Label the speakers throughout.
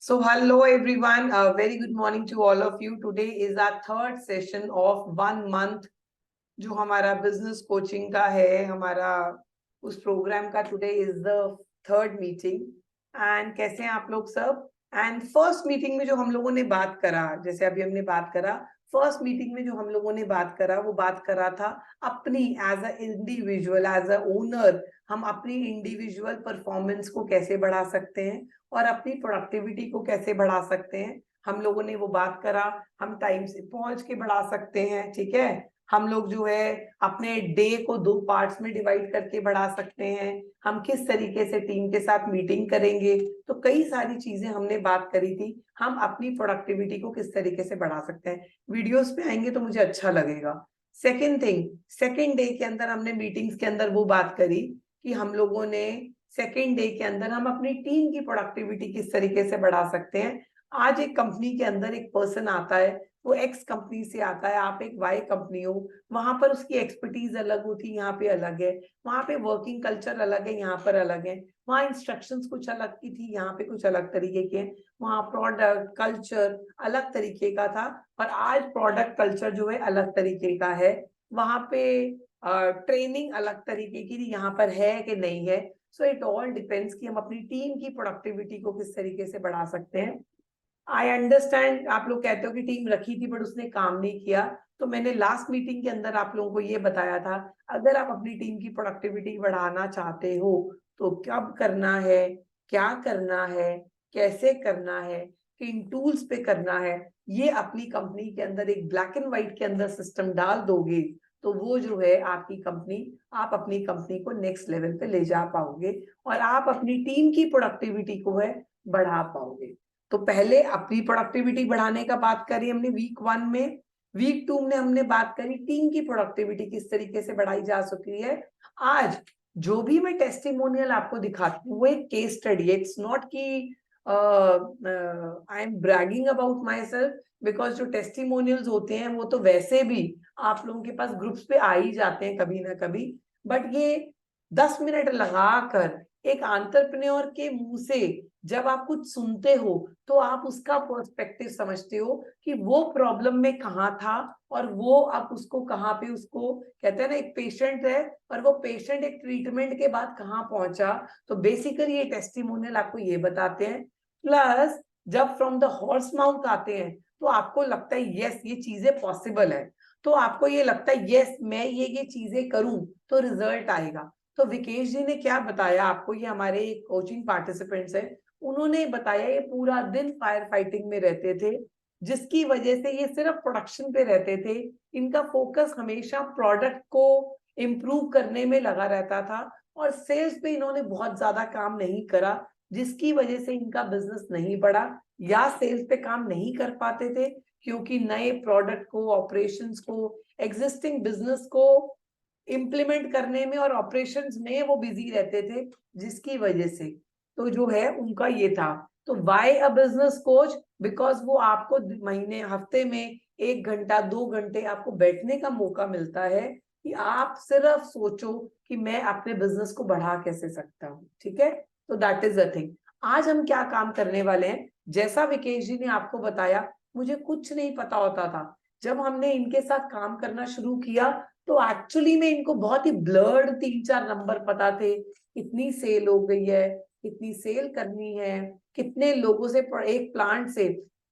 Speaker 1: So hello everyone, very good morning to all of you. Today is our third session of 1 month जो हमारा business coaching का है, हमारा उस programme का today is the third meeting. And कैसे हैं आप लोग सब? एंड फर्स्ट मीटिंग में जो हम लोगों ने बात करा, जैसे अभी हमने बात करा, फर्स्ट मीटिंग में जो हम लोगों ने बात करा वो बात करा था अपनी as a individual, as a owner हम अपनी इंडिविजुअल परफॉर्मेंस को कैसे बढ़ा सकते हैं और अपनी प्रोडक्टिविटी को कैसे बढ़ा सकते हैं। हम लोगों ने वो बात करा, हम टाइम से पहुंच के बढ़ा सकते हैं, ठीक है। हम लोग जो है अपने डे को 2 पार्ट्स में डिवाइड करके बढ़ा सकते हैं, हम किस तरीके से टीम के साथ मीटिंग करेंगे। तो कई सारी चीजें हमने बात करी थी, हम अपनी प्रोडक्टिविटी को किस तरीके से बढ़ा सकते हैं। वीडियोस पे आएंगे तो मुझे अच्छा लगेगा। सेकेंड थिंग, सेकेंड डे के अंदर हमने मीटिंग्स के अंदर वो बात करी कि हम लोगों ने सेकेंड डे के अंदर हम अपनी टीम की प्रोडक्टिविटी किस तरीके से बढ़ा सकते हैं। आज एक कंपनी के अंदर एक पर्सन आता है, वो एक्स कंपनी से आता है, आप एक वाई कंपनी हो, वहां पर उसकी एक्सपर्टीज अलग होती है, यहाँ पे अलग है। वहां पे वर्किंग कल्चर अलग है, यहाँ पर अलग है। वहाँ इंस्ट्रक्शंस कुछ अलग की थी, यहाँ पे कुछ अलग तरीके के। वहाँ प्रोडक्ट कल्चर अलग तरीके का था और आज प्रोडक्ट कल्चर जो है अलग तरीके का है। वहां पे ट्रेनिंग अलग तरीके की यहाँ पर है कि नहीं है। सो इट ऑल डिपेंड्स कि हम अपनी टीम की प्रोडक्टिविटी को किस तरीके से बढ़ा सकते हैं। आई अंडरस्टैंड, आप लोग कहते हो कि टीम रखी थी बट उसने काम नहीं किया। तो मैंने लास्ट मीटिंग के अंदर आप लोगों को ये बताया था, अगर आप अपनी टीम की प्रोडक्टिविटी बढ़ाना चाहते हो तो कब करना है, क्या करना है, कैसे करना है, किन टूल्स पे करना है, ये अपनी कंपनी के अंदर एक ब्लैक एंड व्हाइट के अंदर सिस्टम डाल दोगे तो वो जो है आपकी कंपनी, आप अपनी कंपनी को नेक्स्ट लेवल पे ले जा पाओगे और आप अपनी टीम की प्रोडक्टिविटी को है बढ़ा पाओगे। तो पहले अपनी प्रोडक्टिविटी बढ़ाने का बात करी हमने वीक 1 में। वीक 2 में हमने बात करी टीम की प्रोडक्टिविटी किस तरीके से बढ़ाई जा सकती है। आज जो भी मैं टेस्टिमोनियल आपको दिखाती हूँ वो एक केस स्टडी है। इट्स नॉट कि I am bragging about my self, because जो टेस्टिमोनियल्स होते हैं वो तो वैसे भी आप लोगों के पास ग्रुप्स पे आ ही जाते हैं कभी ना कभी। बट ये 10 मिनट लगाकर एक एंटरप्रेन्योर के मुंह से जब आप कुछ सुनते हो तो आप उसका पर्सपेक्टिव समझते हो कि वो प्रॉब्लम में कहाँ था और वो आप उसको कहाँ पे, उसको कहते हैं ना एक पेशेंट है और वो पेशेंट एक ट्रीटमेंट के बाद कहाँ पहुंचा। तो बेसिकली ये टेस्टिमोनियल आपको ये बताते हैं। प्लस जब फ्रॉम द हॉर्स माउथ आते हैं तो आपको लगता है यस ये चीजें पॉसिबल है, तो आपको ये लगता है यस मैं ये चीजें करूं तो रिजल्ट आएगा। तो विकेश जी ने क्या बताया आपको, ये हमारे कोचिंग पार्टिसिपेंट्स है, उन्होंने बताया ये पूरा दिन फायर फाइटिंग में रहते थे जिसकी वजह से ये सिर्फ प्रोडक्शन पे रहते थे। इनका फोकस हमेशा प्रोडक्ट को इम्प्रूव करने में लगा रहता था और सेल्स पे इन्होंने बहुत ज्यादा काम नहीं करा, जिसकी वजह से इनका बिजनेस नहीं बढ़ा या सेल्स पे काम नहीं कर पाते थे क्योंकि नए प्रोडक्ट को, ऑपरेशंस को, एग्जिस्टिंग बिजनेस को इम्प्लीमेंट करने में और ऑपरेशंस में वो बिजी रहते थे, जिसकी वजह से तो जो है उनका ये था। तो why a business coach, because वो आपको महीने हफ्ते में 1 घंटा 2 घंटे आपको बैठने का मौका मिलता है कि आप सिर्फ सोचो कि मैं अपने बिजनेस को बढ़ा कैसे सकता हूँ, ठीक है। तो दैट इज द थिंग। आज हम क्या काम करने वाले हैं, जैसा विकेश जी ने आपको बताया, मुझे कुछ नहीं पता होता था। जब हमने इनके साथ काम करना शुरू किया तो एक्चुअली में इनको बहुत ही ब्लर्ड 3-4 नंबर पता थे। कितनी सेल हो गई है, कितनी सेल करनी है, कितने लोगों से एक प्लांट से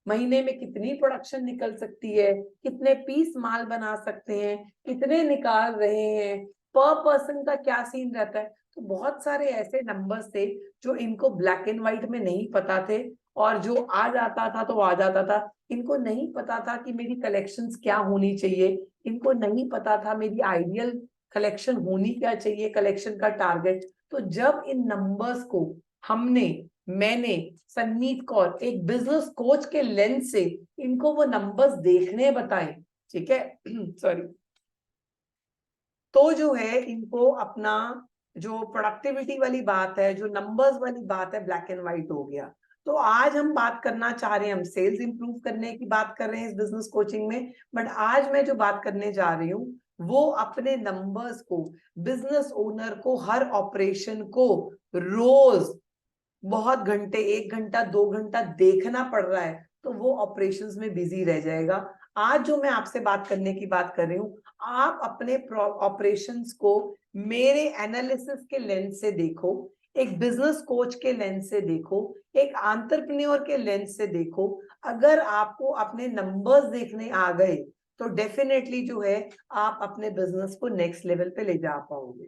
Speaker 1: महीने में कितनी प्रोडक्शन निकल सकती है, कितने पीस माल बना सकते हैं, कितने निकाल रहे हैं, पर पर्सन का क्या सीन रहता है। तो बहुत सारे ऐसे नंबर्स थे जो इनको ब्लैक एंड व्हाइट में नहीं पता थे और जो आ जाता था तो आ जाता था। इनको नहीं पता था कि मेरी कलेक्शंस क्या होनी चाहिए, इनको नहीं पता था मेरी आइडियल कलेक्शन होनी क्या चाहिए, कलेक्शन का टारगेट। तो जब इन नंबर्स को मैंने सन्नीत कौर एक बिजनेस कोच के लेंस से इनको वो नंबर्स देखने बताए, ठीक है सॉरी, तो जो है इनको अपना जो प्रोडक्टिविटी वाली बात है, जो नंबर्स वाली बात है, ब्लैक एंड व्हाइट हो गया। तो आज हम बात करना चाह रहे हैं, हम सेल्स इंप्रूव करने की बात कर रहे हैं इस बिजनेस कोचिंग में। बट आज मैं जो बात करने जा रही हूँ वो अपने नंबर्स को, बिजनेस ओनर को हर ऑपरेशन को रोज बहुत घंटे, 1 घंटा 2 घंटा देखना पड़ रहा है, तो वो ऑपरेशंस में बिजी रह जाएगा। आज जो मैं आपसे बात करने की बात कर रही हूँ, आप अपने ऑपरेशंस को मेरे एनालिसिस के लेंस से देखो, एक बिजनेस कोच के लेंस से देखो, एक एंटरप्रेन्योर के लेंस से देखो। अगर आपको अपने नंबर्स देखने आ गए तो डेफिनेटली जो है आप अपने बिजनेस को नेक्स्ट लेवल पे ले जा पाओगे।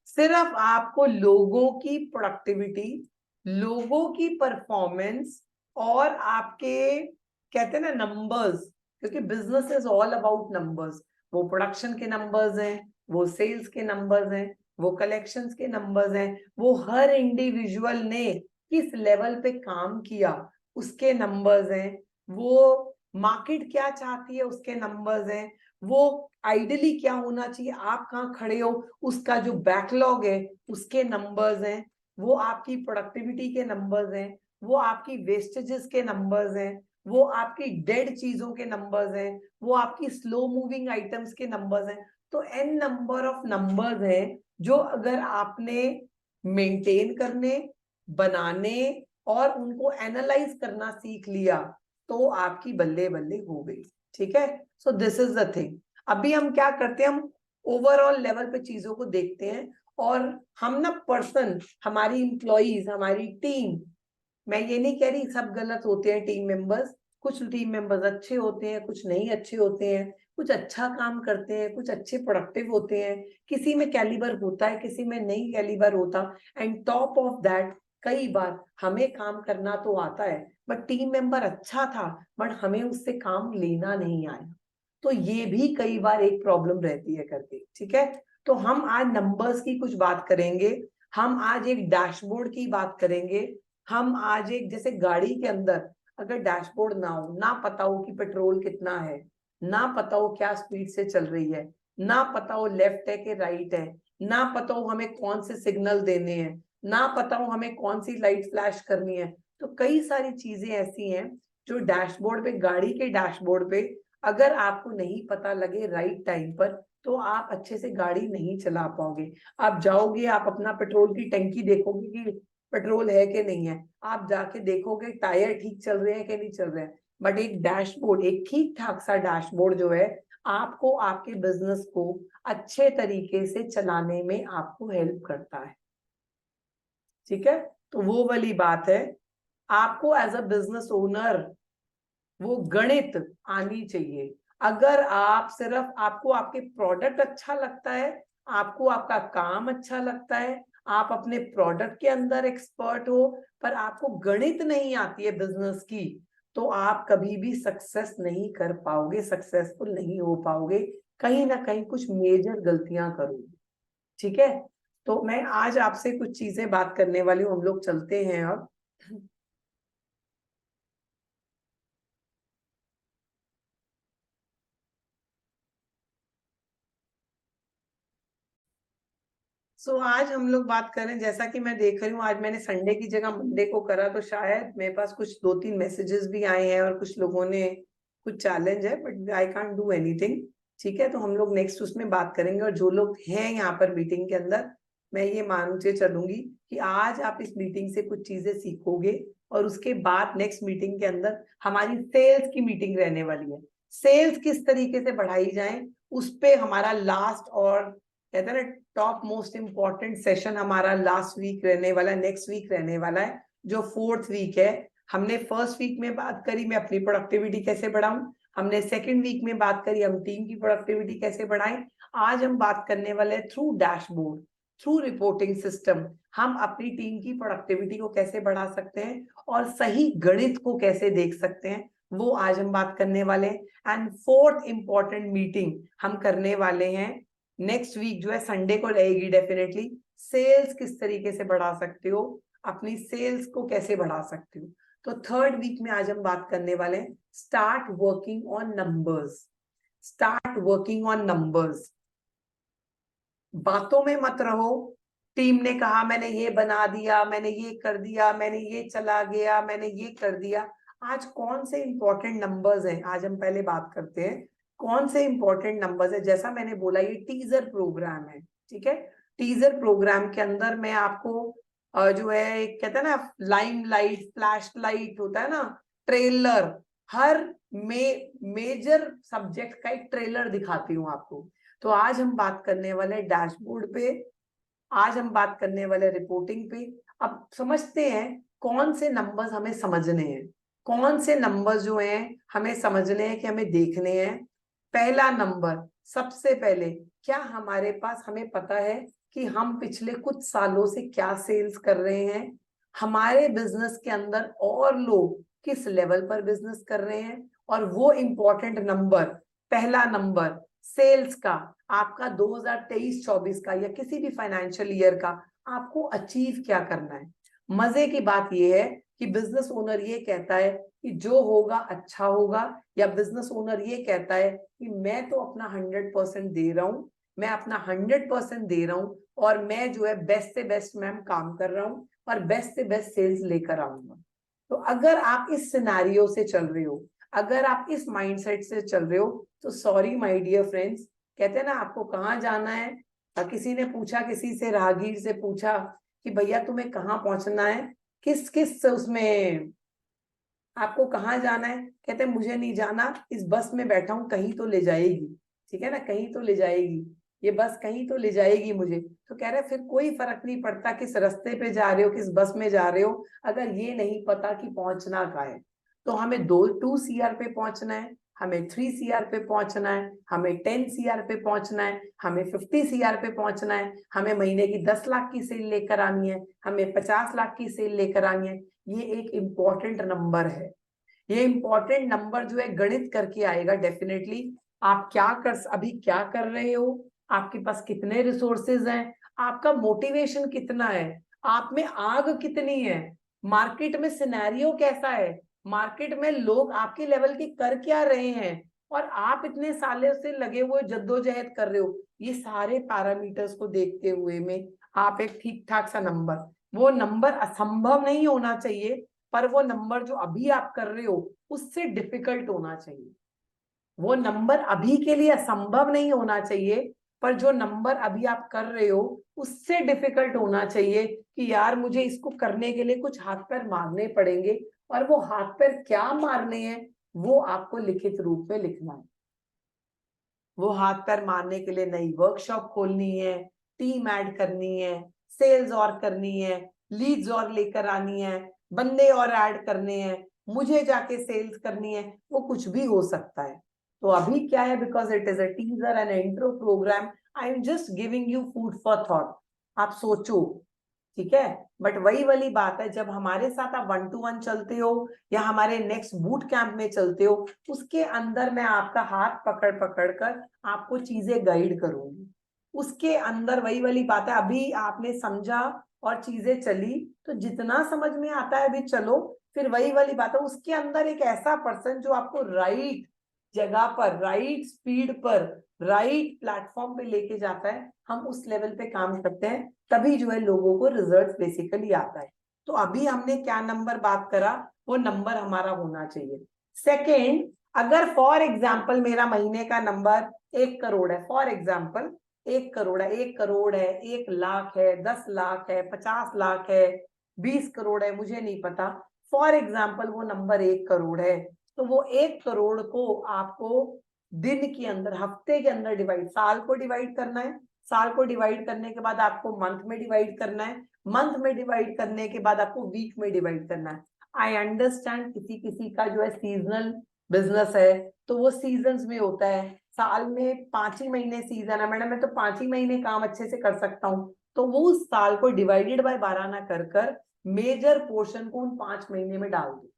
Speaker 1: सिर्फ आपको लोगों की प्रोडक्टिविटी, लोगों की परफॉर्मेंस और आपके कहते हैं ना नंबर्स, क्योंकि business is all about numbers. वो प्रोडक्शन के नंबर्स हैं, वो सेल्स के नंबर्स हैं, वो कलेक्शंस के नंबर्स हैं, वो हर इंडिविजुअल ने किस लेवल पे काम किया उसके नंबर्स हैं, वो मार्केट क्या चाहती है उसके नंबर्स हैं, वो आइडियली क्या होना चाहिए, आप कहाँ खड़े हो उसका जो बैकलॉग है उसके नंबर्स हैं, वो आपकी प्रोडक्टिविटी के नंबर्स हैं, वो आपकी वेस्टेजेस के नंबर्स हैं, वो आपकी डेड चीजों के नंबर्स हैं, वो आपकी स्लो मूविंग आइटम्स के नंबर्स हैं। तो एन नंबर ऑफ नंबर्स हैं जो अगर आपने मेंटेन करने, बनाने और उनको एनालाइज करना सीख लिया तो आपकी बल्ले बल्ले हो गई। ठीक है, so this is the thing. अभी हम क्या करते हैं, हम ओवरऑल लेवल पे चीजों को देखते हैं और हम ना पर्सन, हमारी इंप्लॉइज, हमारी टीम, मैं ये नहीं कह रही सब गलत होते हैं टीम मेंबर्स, कुछ टीम मेंबर्स अच्छे होते हैं, कुछ नहीं अच्छे होते हैं, कुछ अच्छा काम करते हैं, कुछ अच्छे प्रोडक्टिव होते हैं, किसी में कैलिबर होता है, किसी में नहीं कैलिबर होता। एंड टॉप ऑफ दैट कई बार हमें काम करना तो आता है बट टीम मेंबर अच्छा था बट हमें उससे काम लेना नहीं आया, तो ये भी कई बार एक प्रॉब्लम रहती है करके। ठीक है, तो हम आज नंबर्स की कुछ बात करेंगे, हम आज एक डैशबोर्ड की बात करेंगे, हम आज एक जैसे गाड़ी के अंदर अगर डैशबोर्ड ना हो, ना पता हो कि पेट्रोल कितना है, ना पता हो क्या स्पीड से चल रही है, ना पता हो लेफ्ट है कि राइट है, ना पता हो हमें कौन से सिग्नल देने हैं, ना पता हो हमें कौन सी लाइट फ्लैश करनी है, तो कई सारी चीजें ऐसी हैं जो डैशबोर्ड पे, गाड़ी के डैशबोर्ड पे अगर आपको नहीं पता लगे राइट टाइम पर तो आप अच्छे से गाड़ी नहीं चला पाओगे। आप जाओगे, आप अपना पेट्रोल की टंकी देखोगे कि पेट्रोल है कि नहीं है, आप जाके देखोगे टायर ठीक चल रहे हैं कि नहीं चल रहे हैं, बट एक डैशबोर्ड, एक ठीक ठाक सा डैशबोर्ड जो है आपको आपके बिजनेस को अच्छे तरीके से चलाने में आपको हेल्प करता है। ठीक है, तो वो वाली बात है, आपको एज अ बिजनेस ओनर वो गणित आनी चाहिए। अगर आप सिर्फ, आपको आपके प्रोडक्ट अच्छा लगता है, आपको आपका काम अच्छा लगता है, आप अपने प्रोडक्ट के अंदर एक्सपर्ट हो, पर आपको गणित नहीं आती है बिजनेस की, तो आप कभी भी सक्सेस नहीं कर पाओगे, सक्सेसफुल नहीं हो पाओगे, कहीं ना कहीं कुछ मेजर गलतियां करोगे। ठीक है, तो मैं आज आपसे कुछ चीजें बात करने वाली हूँ, हम लोग चलते हैं अब। आज हम लोग बात करें, जैसा कि मैं देख रही हूँ आज मैंने संडे की जगह मंडे को करा, तो शायद मेरे पास कुछ 2-3 मैसेजेस भी आए हैं और कुछ लोगों ने कुछ चैलेंज है, but I can't do anything. ठीक है, तो हम लोग नेक्स्ट उसमें बात करेंगे, और जो लोग हैं यहाँ पर मीटिंग के अंदर, मैं ये मान के चलूंगी कि आज आप इस मीटिंग से कुछ चीजें सीखोगे, और उसके बाद नेक्स्ट मीटिंग के अंदर हमारी सेल्स की मीटिंग रहने वाली है। सेल्स किस तरीके से बढ़ाई जाए उस पे हमारा लास्ट, और कहते हैं ना टॉप मोस्ट इम्पॉर्टेंट सेशन हमारा लास्ट वीक रहने वाला है, नेक्स्ट वीक रहने वाला है, जो 4th वीक है। हमने फर्स्ट वीक में बात करी मैं अपनी प्रोडक्टिविटी कैसे बढ़ाऊं, हमने सेकंड वीक में बात करी हम टीम की प्रोडक्टिविटी कैसे बढ़ाएं। आज हम बात करने वाले हैं through dashboard, through reporting system हम अपनी टीम की प्रोडक्टिविटी को कैसे बढ़ा सकते हैं और सही गणित को कैसे देख सकते हैं, वो आज हम बात करने वाले हैं। एंड 4th इंपॉर्टेंट मीटिंग हम करने वाले हैं नेक्स्ट वीक, जो है संडे को रहेगी डेफिनेटली। सेल्स किस तरीके से बढ़ा सकते हो, अपनी सेल्स को कैसे बढ़ा सकते हो, तो 3rd वीक में आज हम बात करने वाले हैं start working on numbers. Start working on numbers, बातों में मत रहो। टीम ने कहा मैंने ये बना दिया, मैंने ये कर दिया, मैंने ये चला गया, मैंने ये कर दिया। आज कौन से इंपॉर्टेंट नंबर्स हैं, आज हम पहले बात करते हैं कौन से इंपॉर्टेंट नंबर्स है। जैसा मैंने बोला ये टीजर प्रोग्राम है, ठीक है। टीजर प्रोग्राम के अंदर मैं आपको जो है एक कहते हैं ना लाइम लाइट, फ्लैश लाइट होता है ना, ट्रेलर, हर मेजर सब्जेक्ट का एक ट्रेलर दिखाती हूँ आपको। तो आज हम बात करने वाले डैशबोर्ड पे, आज हम बात करने वाले रिपोर्टिंग पे। अब समझते हैं कौन से नंबर्स हमें समझने हैं, कौन से नंबर्स जो हैं हमें समझने हैं कि हमें देखने हैं। पहला नंबर, सबसे पहले, क्या हमारे पास, हमें पता है कि हम पिछले कुछ सालों से क्या सेल्स कर रहे हैं, हमारे बिजनेस के अंदर और लोग किस लेवल पर बिजनेस कर रहे हैं, और वो इंपॉर्टेंट नंबर, पहला नंबर सेल्स का, आपका 2023-24 का या किसी भी फाइनेंशियल ईयर का आपको अचीव क्या करना है। मजे की बात यह है कि बिजनेस ओनर ये कहता है कि जो होगा अच्छा होगा, या बिजनेस ओनर ये कहता है कि मैं तो अपना 100% दे रहा हूं, मैं अपना 100% दे रहा हूं, और मैं जो है बेस्ट से बेस्ट मैम काम कर रहा हूं और बेस्ट से बेस्ट सेल्स लेकर आऊंगा। तो अगर आप इस सिनेरियो से चल रहे हो, अगर आप इस माइंडसेट से चल रहे हो, तो सॉरी माय डियर फ्रेंड्स, कहते हैं ना आपको कहाँ जाना है। किसी ने पूछा, किसी से राहगीर से पूछा कि भैया तुम्हें कहाँ पहुंचना है, किस किस उसमें आपको कहाँ जाना है, कहते हैं मुझे नहीं जाना, इस बस में बैठा हूं, कहीं तो ले जाएगी। ठीक है ना, कहीं तो ले जाएगी, ये बस कहीं तो ले जाएगी मुझे। तो कह रहे फिर कोई फर्क नहीं पड़ता किस रास्ते पे जा रहे हो, किस बस में जा रहे हो, अगर ये नहीं पता कि पहुंचना कहाँ है। तो हमें 2 CR पे पहुंचना है, हमें 3 CR पे पहुंचना है, हमें 10 CR पे पहुंचना है, हमें 50 CR पे पहुंचना है, हमें महीने की 10 लाख की सेल लेकर आनी है, हमें 50 लाख की सेल लेकर आनी है। ये एक इम्पॉर्टेंट नंबर है। ये इम्पॉर्टेंट नंबर जो है गणित करके आएगा डेफिनेटली। आप अभी क्या कर रहे हो, आपके पास कितने रिसोर्सेज हैं, आपका मोटिवेशन कितना है, आप में आग कितनी है, मार्केट में सिनेरियो कैसा है, मार्केट में लोग आपके लेवल के कर क्या रहे हैं, और आप इतने सालों से लगे हुए जद्दोजहद कर रहे हो। ये सारे पैरामीटर्स को देखते हुए में आप एक ठीक ठाक सा नंबर, वो नंबर असंभव नहीं होना चाहिए, पर वो नंबर जो अभी आप कर रहे हो उससे डिफिकल्ट होना चाहिए। वो नंबर अभी के लिए असंभव नहीं होना चाहिए, पर जो नंबर अभी आप कर रहे हो उससे डिफिकल्ट होना चाहिए कि यार मुझे इसको करने के लिए कुछ हाथ पैर मारने पड़ेंगे, और वो हाथ पैर क्या मारने हैं वो आपको लिखित रूप में लिखना है। वो हाथ पैर मारने के लिए नई वर्कशॉप खोलनी है, टीम ऐड करनी है, सेल्स और करनी है, लीड्स और लेकर आनी है, बंदे और ऐड करने हैं, मुझे जाके सेल्स करनी है, वो कुछ भी हो सकता है। तो अभी क्या है, because it is a teaser and intro programme, I am just giving you food for thought. आप सोचो, ठीक है। बट वही वाली बात है, जब हमारे साथ आप 1 to 1 चलते हो या हमारे नेक्स्ट बूट कैंप में चलते हो, उसके अंदर मैं आपका हाथ पकड़ पकड़ कर आपको चीजें गाइड करूंगी। उसके अंदर वही वाली बात है, अभी आपने समझा और चीजें चली, तो जितना समझ में आता है अभी चलो, फिर वही वाली बात है, उसके अंदर एक ऐसा पर्सन जो आपको राइट जगह पर, राइट स्पीड पर, राइट प्लेटफॉर्म पे लेके जाता है, हम उस लेवल पे काम करते हैं, तभी जो है लोगों को रिजल्ट बेसिकली आता है। तो अभी हमने क्या नंबर बात करा, वो नंबर हमारा होना चाहिए। सेकेंड, अगर फॉर एग्जाम्पल मेरा महीने का नंबर 1 करोड़ है, फॉर एग्जाम्पल 1 करोड़ है, 1 करोड़ है, 1 लाख है, 10 लाख है, 50 लाख है, 20 करोड़ है, मुझे नहीं पता, फॉर एग्जाम्पल वो नंबर 1 करोड़ है। तो वो 1 करोड़ को आपको दिन के अंदर, हफ्ते के अंदर डिवाइड, साल को डिवाइड करना है, साल को डिवाइड करने के बाद आपको मंथ में डिवाइड करना है, मंथ में डिवाइड करने के बाद आपको वीक में डिवाइड करना है। आई अंडरस्टैंड किसी किसी का जो है सीजनल बिजनेस है, तो वो सीजन्स में होता है, साल में 5 ही महीने सीजन है मैडम, मैं तो 5 ही महीने काम अच्छे से कर सकता हूँ, तो वो उस साल को डिवाइडेड बाय 12 ना कर मेजर पोर्शन को उन 5 महीने में डाल दो।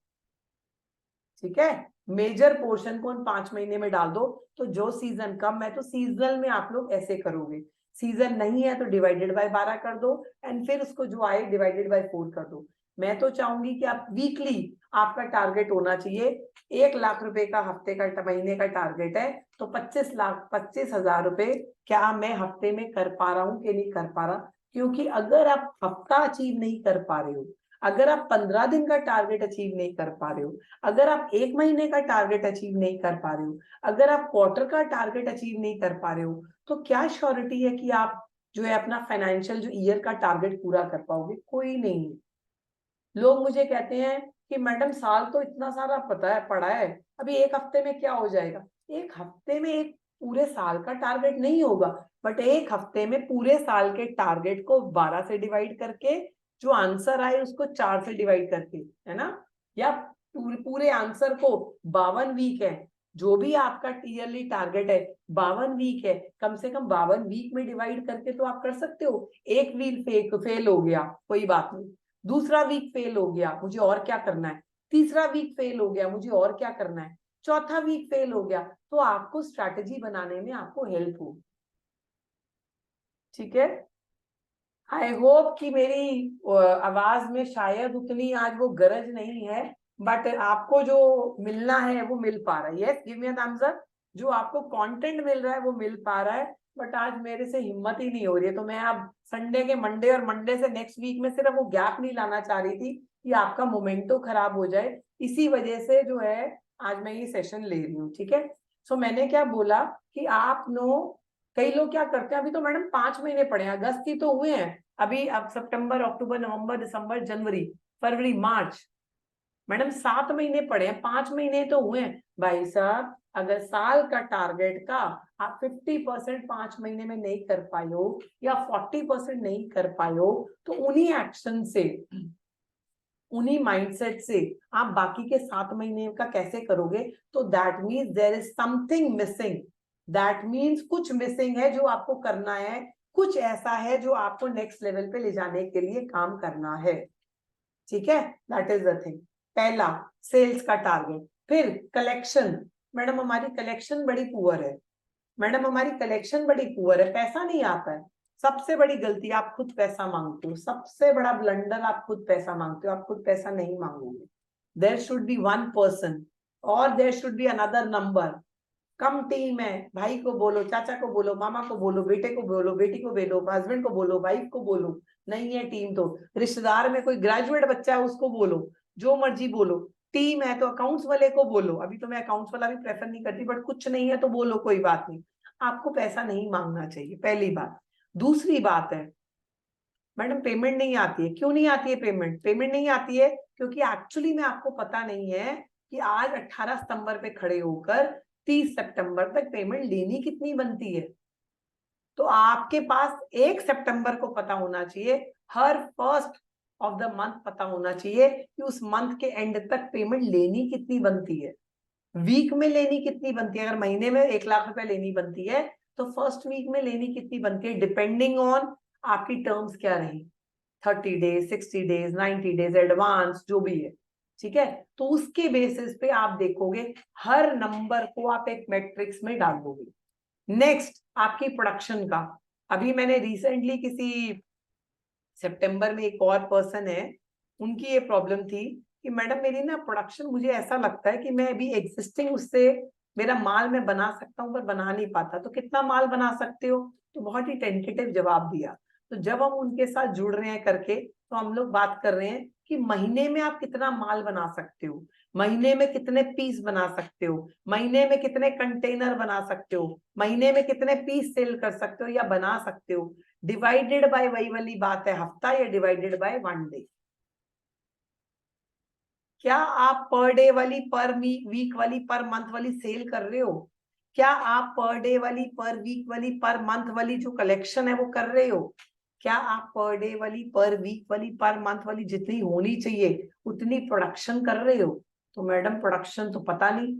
Speaker 1: ठीक है, मेजर पोर्शन को उन 5 महीने में डाल दो। तो जो सीजन कम है तो सीजनल में आप लोग ऐसे करोगे, सीजन नहीं है तो डिवाइडेड बाय 12 कर दो, एंड फिर उसको जो आए डिवाइडेड बाय 4 कर दो। मैं तो चाहूंगी कि आप वीकली, आपका टारगेट होना चाहिए 1 लाख रुपए का, हफ्ते का, महीने का टारगेट है तो 25 हजार रुपए क्या मैं हफ्ते में कर पा रहा हूं कि नहीं कर पा रहा। क्योंकि अगर आप हफ्ता अचीव नहीं कर पा रहे हो, अगर आप 15 दिन का टारगेट अचीव नहीं कर पा रहे हो, अगर आप 1 महीने का टारगेट अचीव नहीं कर पा रहे हो, अगर आप क्वार्टर का टारगेट अचीव नहीं कर पा रहे हो, तो क्या श्योरिटी है कि आप जो है अपना फाइनेंशियल जो ईयर का टारगेट पूरा कर पाओगे? कोई नहीं। लोग मुझे कहते हैं कि मैडम साल तो इतना सारा पता है पढ़ा है, अभी एक हफ्ते में क्या हो जाएगा? एक हफ्ते में एक पूरे साल का टारगेट नहीं होगा, बट एक हफ्ते में पूरे साल के टारगेट को 12 से डिवाइड करके, जो आंसर आए उसको 4 से डिवाइड करके, है ना, या पूरे आंसर को 52 वीक है, जो भी आपका ईयरली टारगेट है 52 वीक है, कम से कम 52 वीक में डिवाइड करके तो आप कर सकते हो। एक वीक फेल हो गया, कोई बात नहीं, दूसरा वीक फेल हो गया, मुझे और क्या करना है, तीसरा वीक फेल हो गया, मुझे और क्या करना है, चौथा वीक फेल हो गया, तो आपको स्ट्रैटेजी बनाने में आपको हेल्प होगी। ठीक है, आई होप कि मेरी आवाज में शायद उतनी आज वो गरज नहीं है, बट आपको जो मिलना है वो मिल पा रहा है। Yes, give me an answer. जो आपको कंटेंट मिल रहा है वो मिल पा रहा है, बट आज मेरे से हिम्मत ही नहीं हो रही है, तो मैं अब संडे के मंडे और मंडे से नेक्स्ट वीक में सिर्फ वो गैप नहीं लाना चाह रही थी कि आपका मोमेंटो खराब हो जाए, इसी वजह से जो है आज मैं ये सेशन ले रही हूँ। ठीक है, सो मैंने क्या बोला कि आप नो, कई लोग क्या करते हैं, अभी तो मैडम 5 महीने पड़े हैं, अगस्त ही तो हुए हैं, अभी अब सितंबर, अक्टूबर, नवंबर, दिसंबर, जनवरी, फरवरी, मार्च, मैडम 7 महीने पड़े हैं, 5 महीने तो हुए हैं भाई साहब। अगर साल का टारगेट का आप 50% 5 महीने में नहीं कर पाए हो या 40% नहीं कर पाए हो, तो उन्हीं एक्शन से, उन्हीं माइंडसेट से आप बाकी के 7 महीने का कैसे करोगे? तो that means there is something missing, that means कुछ मिसिंग है जो आपको करना है, कुछ ऐसा है जो आपको नेक्स्ट लेवल पे ले जाने के लिए काम करना है। ठीक है, दैट इज द थिंग। पहला सेल्स का टारगेट, फिर कलेक्शन। मैडम हमारी कलेक्शन बड़ी पुअर है, मैडम हमारी कलेक्शन बड़ी पुअर है, पैसा नहीं आता है। सबसे बड़ी गलती, आप खुद पैसा मांगते हो, सबसे बड़ा ब्लंडर, आप खुद पैसा मांगते हो, आप खुद पैसा नहीं मांगोगे। There should be one person और there should be another number. कम टीम है, भाई को बोलो, चाचा को बोलो, मामा को बोलो, बेटे को बोलो, बेटी को बोलो, हस्बैंड को बोलो, वाइफ को बोलो, नहीं है टीम तो रिश्तेदार में कोई ग्रेजुएट बच्चा है उसको बोलो, जो मर्जी बोलो। टीम है तो अकाउंट्स वाले को बोलो, अभी तो मैं अकाउंट्स वाला भी प्रेफर नहीं करती, बट कुछ नहीं है तो बोलो, कोई बात नहीं। आपको पैसा नहीं मांगना चाहिए, पहली बात। दूसरी बात है, मैडम पेमेंट नहीं आती है, क्यों नहीं आती है पेमेंट? पेमेंट नहीं आती है क्योंकि एक्चुअली में आपको पता नहीं है कि आज 18 सितंबर पे खड़े होकर 30 सितंबर तक पेमेंट लेनी कितनी बनती है। तो आपके पास 1 सितंबर को पता होना चाहिए, हर फर्स्ट ऑफ द मंथ पता होना चाहिए कि उस मंथ के एंड तक पेमेंट लेनी कितनी बनती है, वीक में लेनी कितनी बनती है। अगर महीने में 1 लाख रुपए लेनी बनती है तो फर्स्ट वीक में लेनी कितनी बनती है, डिपेंडिंग ऑन आपकी टर्म्स क्या रही, 30 डेज, 60 डेज, 90 डेज, एडवांस जो भी है। ठीक है, तो उसके बेसिस पे आप देखोगे, हर नंबर को आप एक मैट्रिक्स में डालोगे। नेक्स्ट आपकी प्रोडक्शन का, अभी मैंने रिसेंटली किसी, सितंबर में एक और पर्सन है, उनकी ये प्रॉब्लम थी कि मैडम मेरी ना प्रोडक्शन, मुझे ऐसा लगता है कि मैं अभी एग्जिस्टिंग उससे मेरा माल मैं बना सकता हूँ पर बना नहीं पाता, तो कितना माल बना सकते हो? तो बहुत ही टेंटेटिव जवाब दिया। तो जब हम उनके साथ जुड़ रहे हैं करके, तो हम लोग बात कर रहे हैं कि महीने में आप कितना माल बना सकते हो, महीने में कितने पीस बना सकते हो, महीने में कितने कंटेनर बना सकते हो, महीने में कितने पीस सेल कर सकते हो या बना सकते हो, डिवाइडेड बाय वही वाली बात है हफ्ता, या डिवाइडेड बाय 1 डे। क्या आप पर डे वाली, पर वीक वाली, पर मंथ वाली सेल कर रहे हो? क्या आप पर डे वाली, पर वीक वाली, पर मंथ वाली जो कलेक्शन है वो कर रहे हो? क्या आप पर डे वाली, पर वीक वाली, पर मंथ वाली जितनी होनी चाहिए उतनी प्रोडक्शन कर रहे हो? तो मैडम प्रोडक्शन तो पता नहीं,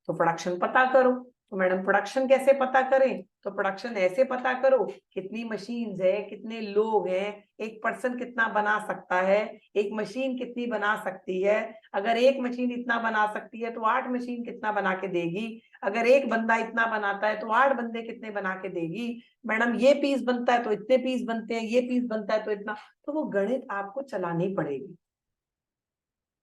Speaker 1: तो प्रोडक्शन पता करो। तो मैडम प्रोडक्शन कैसे पता करें? तो प्रोडक्शन ऐसे पता करो, कितनी मशीन्स है, कितने लोग हैं, एक पर्सन कितना बना सकता है, एक मशीन कितनी बना सकती है। अगर एक मशीन इतना बना सकती है तो 8 मशीन कितना बना के देगी, अगर एक बंदा इतना बनाता है तो 8 बंदे कितने बना के देगी। मैडम ये पीस बनता है तो इतने पीस बनते हैं, ये पीस बनता है तो इतना, तो वो गणित आपको चलानी पड़ेगी।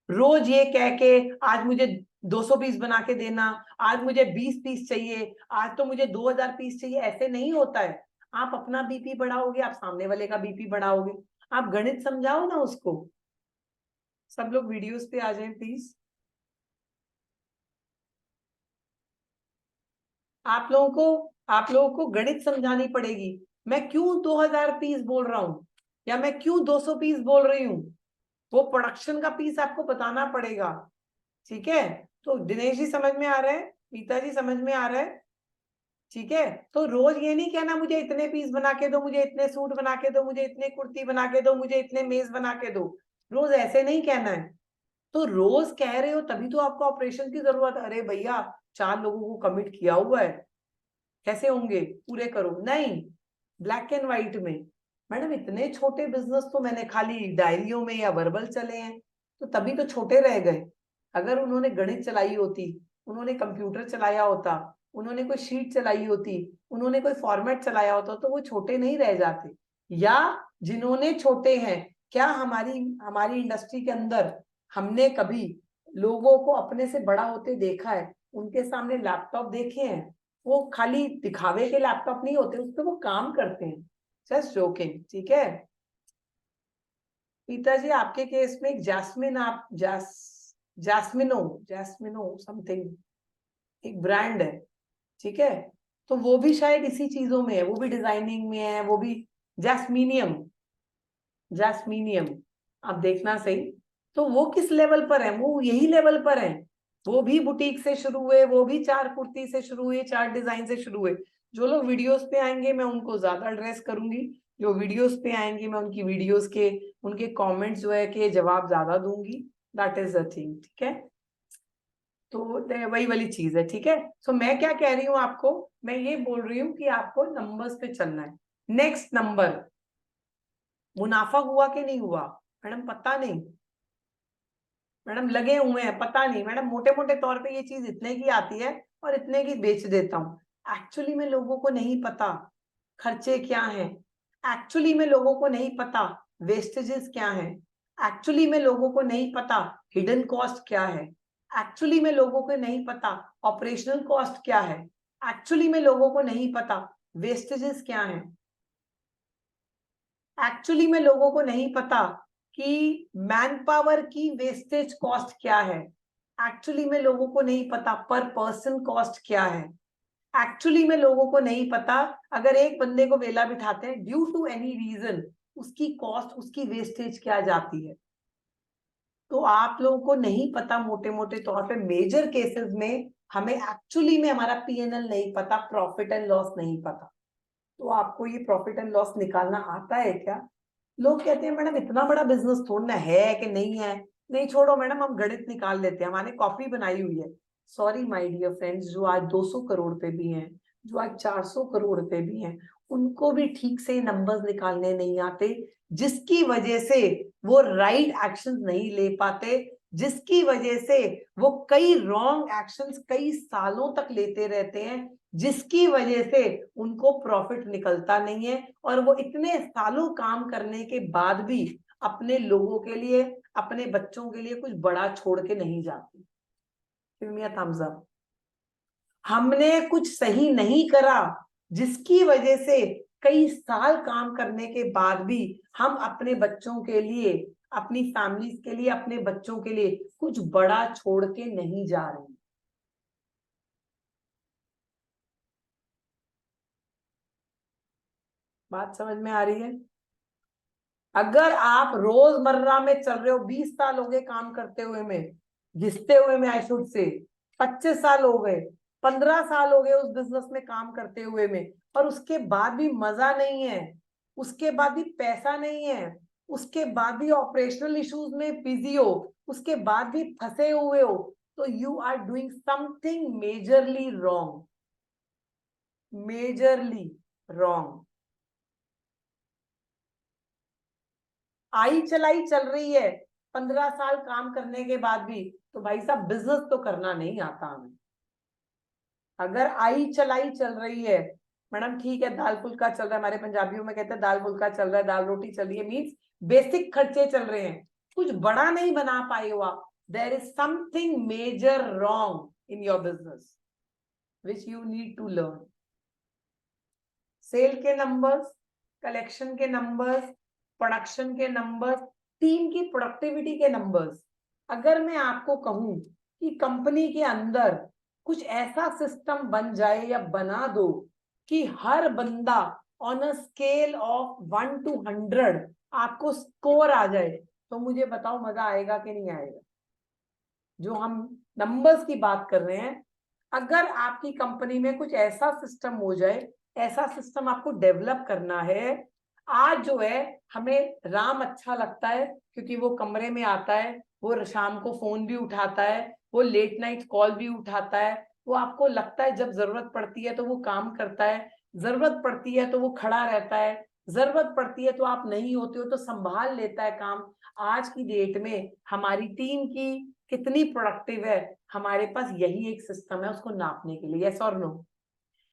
Speaker 1: रोज ये कह के आज मुझे 200 पीस बना के देना, आज मुझे 20 पीस चाहिए, आज तो मुझे 2000 पीस चाहिए, ऐसे नहीं होता है। आप अपना बीपी बढ़ाओगे, आप सामने वाले का बीपी बढ़ाओगे। आप गणित समझाओ ना उसको। सब लोग वीडियोस पे आ जाएं प्लीज। आप लोगों को गणित समझानी पड़ेगी मैं क्यों 2000 पीस बोल रहा हूं या मैं क्यों 200 पीस बोल रही हूँ, वो प्रोडक्शन का पीस आपको बताना पड़ेगा। ठीक है, तो दिनेश जी समझ में आ रहा है, पीता जी समझ में आ रहा है? ठीक है, तो रोज ये नहीं कहना मुझे इतने पीस बना के दो, मुझे इतने सूट बना के दो, मुझे इतने कुर्ती बना के दो, मुझे इतने मेज बना के दो। रोज ऐसे नहीं कहना है। तो रोज कह रहे हो तभी तो आपको ऑपरेशन की जरूरत है। अरे भैया 4 लोगों को कमिट किया हुआ है, कैसे होंगे, पूरे करो। नहीं, ब्लैक एंड व्हाइट में, मैडम इतने छोटे बिजनेस तो मैंने खाली डायरियों में या वर्बल चले हैं, तो तभी तो छोटे रह गए। अगर उन्होंने गणित चलाई होती, उन्होंने कंप्यूटर चलाया होता, उन्होंने कोई शीट चलाई होती, उन्होंने कोई फॉर्मेट चलाया होता, तो वो छोटे नहीं रह जाते। या जिन्होंने छोटे हैं, क्या हमारी हमारी इंडस्ट्री के अंदर हमने कभी लोगों को अपने से बड़ा होते देखा है? उनके सामने लैपटॉप देखे हैं? वो खाली दिखावे के लैपटॉप नहीं होते, उस पर वो काम करते हैं। जस्ट जोकिंग, ठीक है। पिताजी आपके केस में एक जैस्मिन, आप जैस्मिनो जैस्मिनो समथिंग एक ब्रांड है, ठीक है, तो वो भी शायद इसी चीजों में है, वो भी डिजाइनिंग में है, वो भी जैस्मीनियम, जैस्मीनियम, आप देखना सही। तो वो किस लेवल पर है? वो यही लेवल पर है। वो भी बुटीक से शुरू हुए, वो भी 4 कुर्ती से शुरू हुए, 4 डिजाइन से शुरू हुए। जो लोग वीडियोस पे आएंगे मैं उनको ज्यादा एड्रेस करूंगी, जो वीडियोस पे आएंगे मैं उनकी वीडियोस के उनके कमेंट्स जो है के जवाब ज्यादा दूंगी। दैट इज द थिंग, ठीक है। तो वही वाली चीज है, ठीक है। सो मैं क्या कह रही हूँ आपको, मैं ये बोल रही हूँ कि आपको नंबर्स पे चलना है। नेक्स्ट नंबर, मुनाफा हुआ कि नहीं हुआ? मैडम पता नहीं, मैडम लगे हुए हैं, पता नहीं। मैडम मोटे मोटे तौर पे ये चीज इतने की आती है और इतने की बेच देता हूँ। एक्चुअली में लोगों को नहीं पता खर्चे क्या हैं, एक्चुअली में लोगों को नहीं पता वेस्टेजेस क्या हैं, एक्चुअली में लोगों को नहीं पता हिडन कॉस्ट क्या है, एक्चुअली में लोगों को नहीं पता ऑपरेशनल कॉस्ट क्या है, एक्चुअली में लोगों को नहीं पता वेस्टेजेस क्या है, एक्चुअली में लोगों को नहीं पता कि मैन पावर की वेस्टेज कॉस्ट क्या है, एक्चुअली में लोगों को नहीं पता पर पर्सन कॉस्ट क्या है, एक्चुअली में लोगों को नहीं पता अगर एक बंदे को वेला बिठाते हैं ड्यू टू एनी रीजन उसकी कॉस्ट, उसकी वेस्टेज क्या जाती है। तो आप लोगों को नहीं पता मोटे मोटे तौर पे, मेजर केसेस में हमें एक्चुअली में हमारा पीएनएल नहीं पता, प्रॉफिट एंड लॉस नहीं पता। तो आपको ये प्रॉफिट एंड लॉस निकालना आता है क्या? लोग कहते हैं मैडम इतना बड़ा बिजनेस थोड़ा है कि नहीं है। नहीं छोड़ो मैडम, हम गणित निकाल लेते हैं, हमारे कॉपी बनाई हुई है। सॉरी माय डियर फ्रेंड्स, जो आज 200 करोड़ पे भी हैं, जो आज 400 करोड़ पे भी हैं, उनको भी ठीक से नंबर्स निकालने नहीं आते, जिसकी वजह से वो राइट एक्शंस नहीं ले पाते, जिसकी वजह से वो कई रॉन्ग एक्शंस कई सालों तक लेते रहते हैं, जिसकी वजह से उनको प्रॉफिट निकलता नहीं है, और वो इतने सालों काम करने के बाद भी अपने लोगों के लिए, अपने बच्चों के लिए कुछ बड़ा छोड़ के नहीं जाते। Thumbs up. हमने कुछ सही नहीं करा, जिसकी वजह से कई साल काम करने के बाद भी हम अपने बच्चों के लिए, अपनी फैमिलीज के लिए, अपने बच्चों के लिए कुछ बड़ा छोड़ के नहीं जा रहे। बात समझ में आ रही है? अगर आप रोजमर्रा में चल रहे हो, 20 साल हो गए काम करते हुए में, घिसते हुए में, आई शुड से 25 साल हो गए, 15 साल हो गए उस बिजनेस में काम करते हुए में, और उसके बाद भी मजा नहीं है, उसके बाद भी पैसा नहीं है, उसके बाद भी ऑपरेशनल इश्यूज में बिजी हो, उसके बाद भी फंसे हुए हो, तो you are doing something majorly wrong, majorly wrong. आई चलाई चल रही है 15 साल काम करने के बाद भी, तो भाई साहब बिजनेस तो करना नहीं आता हमें। अगर आई चलाई चल रही है, मैडम ठीक है दाल फुल्का चल रहा है, हमारे पंजाबियों में कहते हैं दाल फुल्का चल रहा है, दाल रोटी चल रही है, मीन्स बेसिक खर्चे चल रहे हैं, कुछ बड़ा नहीं बना पाए हो आप, there is something major wrong in your business which you need to learn. Sale के नंबर्स, कलेक्शन के नंबर्स, प्रोडक्शन के नंबर्स, टीम की प्रोडक्टिविटी के नंबर्स। अगर मैं आपको कहूं कि कंपनी के अंदर कुछ ऐसा सिस्टम बन जाए या बना दो कि हर बंदा on a scale of 1 to 100 आपको स्कोर आ जाए, तो मुझे बताओ मजा आएगा कि नहीं आएगा? जो हम नंबर्स की बात कर रहे हैं, अगर आपकी कंपनी में कुछ ऐसा सिस्टम हो जाए, ऐसा सिस्टम आपको डेवलप करना है। आज जो है हमें राम अच्छा लगता है क्योंकि वो कमरे में आता है, वो शाम को फोन भी उठाता है, वो लेट नाइट कॉल भी उठाता है, वो आपको लगता है जब जरूरत पड़ती है तो वो काम करता है, जरूरत पड़ती है तो वो खड़ा रहता है, जरूरत पड़ती है तो आप नहीं होते हो तो संभाल लेता है काम। आज की डेट में हमारी टीम की कितनी प्रोडक्टिव है, हमारे पास यही एक सिस्टम है उसको नापने के लिए। यस और नो?